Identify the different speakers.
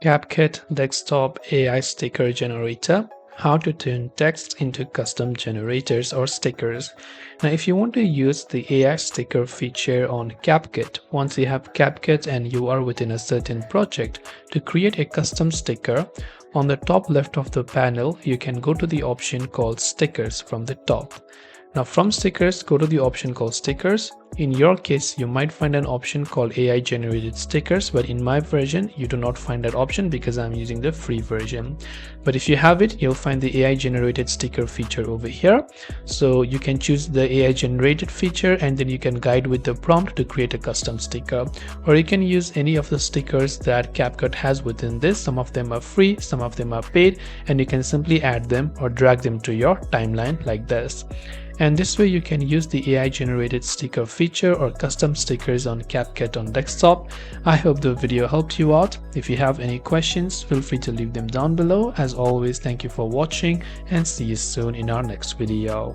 Speaker 1: CapCut Desktop AI Sticker Generator. How to turn text into custom generators or stickers. Now, if you want to use the AI sticker feature on CapCut, once you have CapCut and you are within a certain project, to create a custom sticker, on the top left of the panel, you can go to the option called Stickers from the top. Now from stickers, go to the option called stickers. In your case, you might find an option called AI generated stickers, but in my version, you do not find that option because I'm using the free version. But if you have it, you'll find the AI generated sticker feature over here. So you can choose the AI generated feature and then you can guide with the prompt to create a custom sticker. Or you can use any of the stickers that CapCut has within this. Some of them are free, some of them are paid, and you can simply add them or drag them to your timeline like this. And this way you can use the AI generated sticker feature or custom stickers on CapCut on desktop. I hope the video helped you out. If you have any questions, feel free to leave them down below. As always, thank you for watching and see you soon in our next video.